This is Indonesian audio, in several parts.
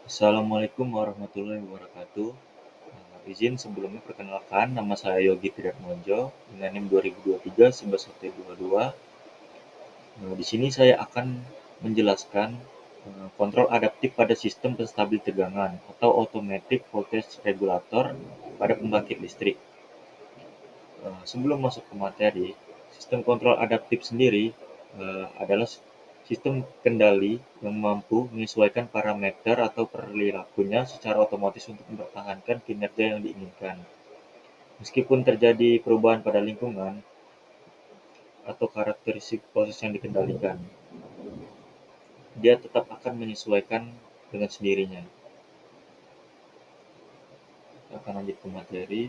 Assalamualaikum warahmatullahi wabarakatuh. Izin sebelumnya perkenalkan, nama saya Yogi Triatmojo dengan NIM 2023 1122. Di sini saya akan menjelaskan kontrol adaptif pada sistem penstabil tegangan atau automatic voltage regulator pada pembangkit listrik. Sebelum masuk ke materi, sistem kontrol adaptif sendiri adalah sistem kendali yang mampu menyesuaikan parameter atau perilakunya secara otomatis untuk mempertahankan kinerja yang diinginkan. Meskipun terjadi perubahan pada lingkungan atau karakteristik proses yang dikendalikan, dia tetap akan menyesuaikan dengan sendirinya. Kita akan lanjut ke materi.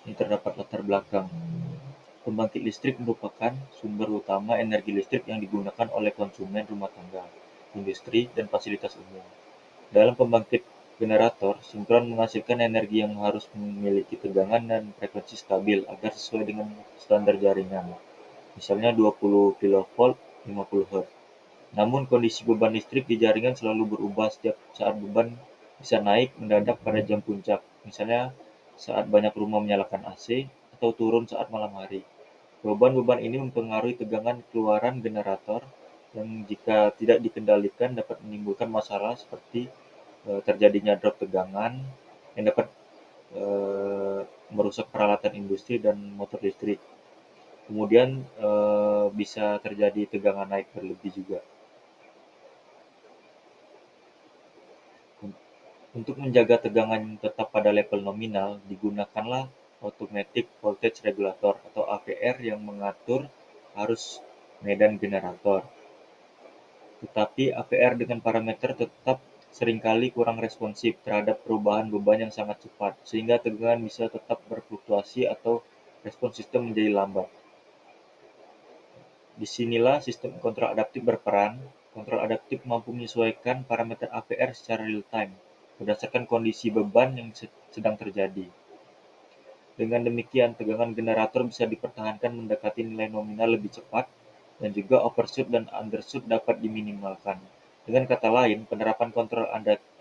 Ini terdapat latar belakang. Pembangkit listrik merupakan sumber utama energi listrik yang digunakan oleh konsumen rumah tangga, industri, dan fasilitas umum. Dalam pembangkit generator, sinkron menghasilkan energi yang harus memiliki tegangan dan frekuensi stabil agar sesuai dengan standar jaringan, misalnya 20 kV 50 Hz. Namun kondisi beban listrik di jaringan selalu berubah setiap saat beban bisa naik mendadak pada jam puncak, misalnya saat banyak rumah menyalakan AC atau turun saat malam hari. Beban-beban ini mempengaruhi tegangan keluaran generator yang jika tidak dikendalikan dapat menimbulkan masalah seperti terjadinya drop tegangan yang dapat merusak peralatan industri dan motor listrik. Kemudian bisa terjadi tegangan naik berlebih juga. Untuk menjaga tegangan tetap pada level nominal, digunakanlah Automatic Voltage Regulator atau AVR yang mengatur arus medan generator. Tetapi AVR dengan parameter tetap seringkali kurang responsif terhadap perubahan beban yang sangat cepat, sehingga tegangan bisa tetap berfluktuasi atau respons sistem menjadi lambat. Disinilah sistem kontrol adaptif berperan. Kontrol adaptif mampu menyesuaikan parameter AVR secara real-time berdasarkan kondisi beban yang sedang terjadi. Dengan demikian, tegangan generator bisa dipertahankan mendekati nilai nominal lebih cepat, dan juga overshoot dan undershoot dapat diminimalkan. Dengan kata lain, penerapan kontrol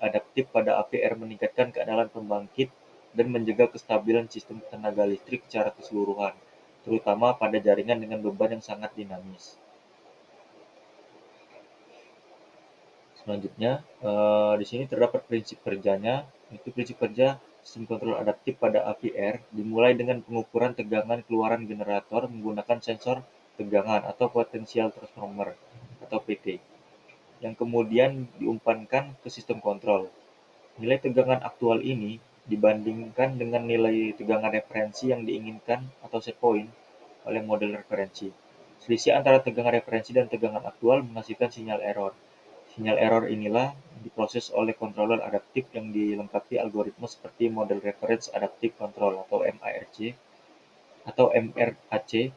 adaptif pada AVR meningkatkan keandalan pembangkit dan menjaga kestabilan sistem tenaga listrik secara keseluruhan, terutama pada jaringan dengan beban yang sangat dinamis. Selanjutnya, di sini terdapat prinsip kerjanya, yaitu prinsip kerja sistem kontrol adaptif pada AVR dimulai dengan pengukuran tegangan keluaran generator menggunakan sensor tegangan atau potential transformer atau PT, yang kemudian diumpankan ke sistem kontrol. Nilai tegangan aktual ini dibandingkan dengan nilai tegangan referensi yang diinginkan atau set point oleh model referensi. Selisih antara tegangan referensi dan tegangan aktual menghasilkan sinyal error. Sinyal error inilah diproses oleh controller adaptif yang dilengkapi algoritma seperti Model Reference Adaptive Control atau MIRC atau MRAC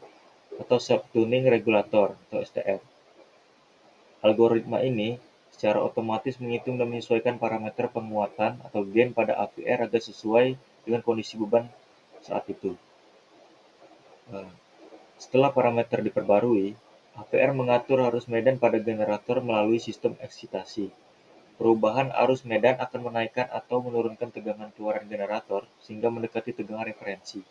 atau Self-Tuning Regulator atau STR. Algoritma ini secara otomatis menghitung dan menyesuaikan parameter penguatan atau gain pada AVR agar sesuai dengan kondisi beban saat itu. Setelah parameter diperbarui, AVR mengatur arus medan pada generator melalui sistem eksitasi. Perubahan arus medan akan menaikkan atau menurunkan tegangan keluaran generator sehingga mendekati tegangan referensi.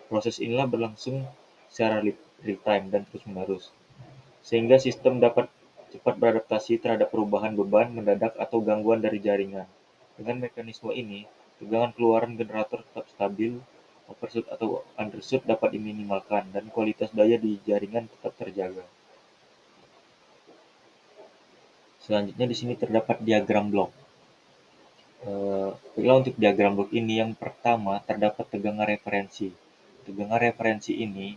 Proses inilah berlangsung secara real-time dan terus-menerus, sehingga sistem dapat cepat beradaptasi terhadap perubahan beban mendadak atau gangguan dari jaringan. Dengan mekanisme ini, tegangan keluaran generator tetap stabil, overshoot atau undershoot dapat diminimalkan, dan kualitas daya di jaringan tetap terjaga. Selanjutnya di sini terdapat diagram blok. Baiklah, untuk diagram blok ini yang pertama terdapat tegangan referensi. Tegangan referensi ini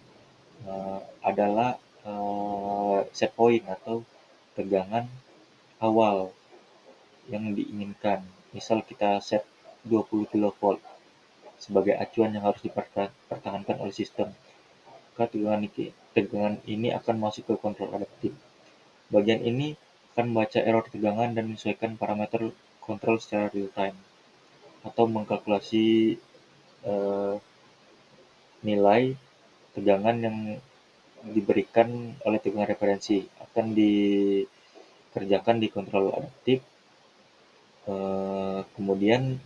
adalah set point atau tegangan awal yang diinginkan. Misal kita set 20 kV sebagai acuan yang harus dipertahankan oleh sistem. Maka tegangan ini akan masuk ke kontrol adaptif. Bagian ini akan membaca error tegangan dan menyesuaikan parameter kontrol secara real time atau mengkalkulasi nilai tegangan yang diberikan oleh tegangan referensi akan dikerjakan di kontrol adaptif. Kemudian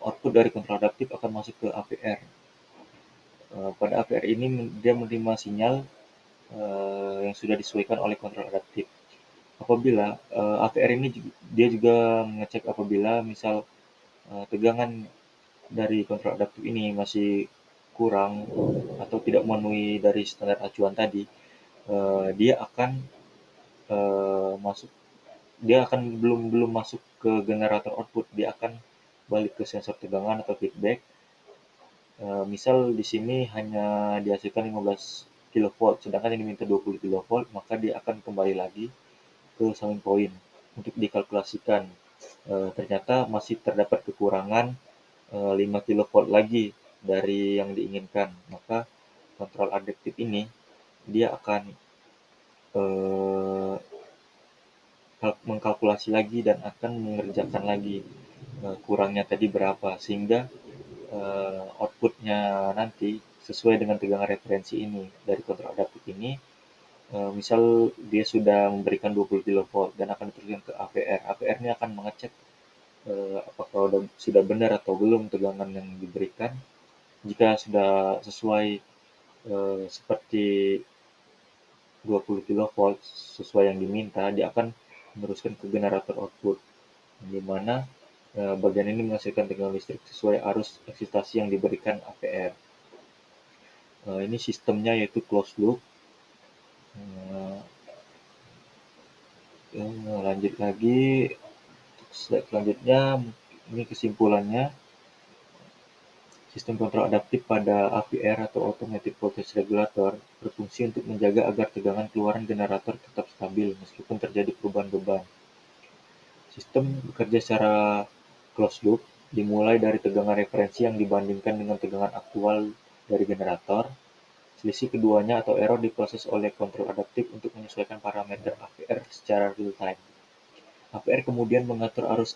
output dari kontrol adaptif akan masuk ke APR. Pada APR ini dia menerima sinyal yang sudah disesuaikan oleh kontrol adaptif. Apabila APR ini dia juga mengecek apabila misal tegangan dari kontrol adaptif ini masih kurang atau tidak memenuhi dari standar acuan tadi, dia akan masuk dia akan belum masuk ke generator output, dia akan balik ke sensor tegangan atau feedback. Misal di sini hanya dihasilkan 15 kilovolt, sedangkan ini minta 20 kilovolt, maka dia akan kembali lagi ke summing point untuk dikalkulasikan. Ternyata masih terdapat kekurangan 5 kilovolt lagi dari yang diinginkan, maka kontrol adaptif ini dia akan mengkalkulasi lagi dan akan mengerjakan lagi kurangnya tadi berapa, sehingga outputnya nanti sesuai dengan tegangan referensi ini dari kontrol adaptif ini. Misal dia sudah memberikan 20 kilovolt dan akan diteruskan ke APR. APR ini akan mengecek apakah sudah benar atau belum tegangan yang diberikan. Jika sudah sesuai seperti 20 kilovolt sesuai yang diminta, dia akan meneruskan ke generator output, di mana bagian ini menghasilkan tegangan listrik sesuai arus eksitasi yang diberikan APR. Ini sistemnya yaitu closed loop. Lanjut lagi, slide selanjutnya, ini kesimpulannya. Sistem kontrol adaptif pada AVR atau Automatic Voltage Regulator berfungsi untuk menjaga agar tegangan keluaran generator tetap stabil meskipun terjadi perubahan beban. Sistem bekerja secara closed loop, dimulai dari tegangan referensi yang dibandingkan dengan tegangan aktual dari generator. Selisih keduanya atau error diproses oleh kontrol adaptif untuk menyesuaikan parameter AVR secara real-time. APR kemudian mengatur arus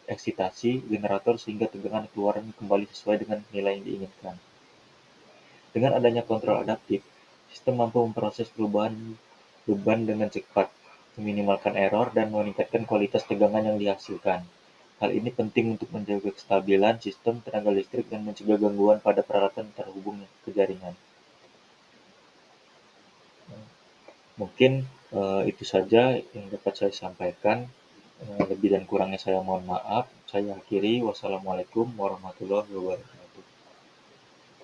eksitasi generator sehingga tegangan keluaran kembali sesuai dengan nilai yang diinginkan. Dengan adanya kontrol adaptif, sistem mampu memproses perubahan beban dengan cepat, meminimalkan error, dan meningkatkan kualitas tegangan yang dihasilkan. Hal ini penting untuk menjaga kestabilan sistem tenaga listrik dan mencegah gangguan pada peralatan terhubung ke jaringan. Mungkin itu saja yang dapat saya sampaikan. Lebih dan kurangnya saya mohon maaf. Saya akhiri. Wassalamualaikum warahmatullahi wabarakatuh.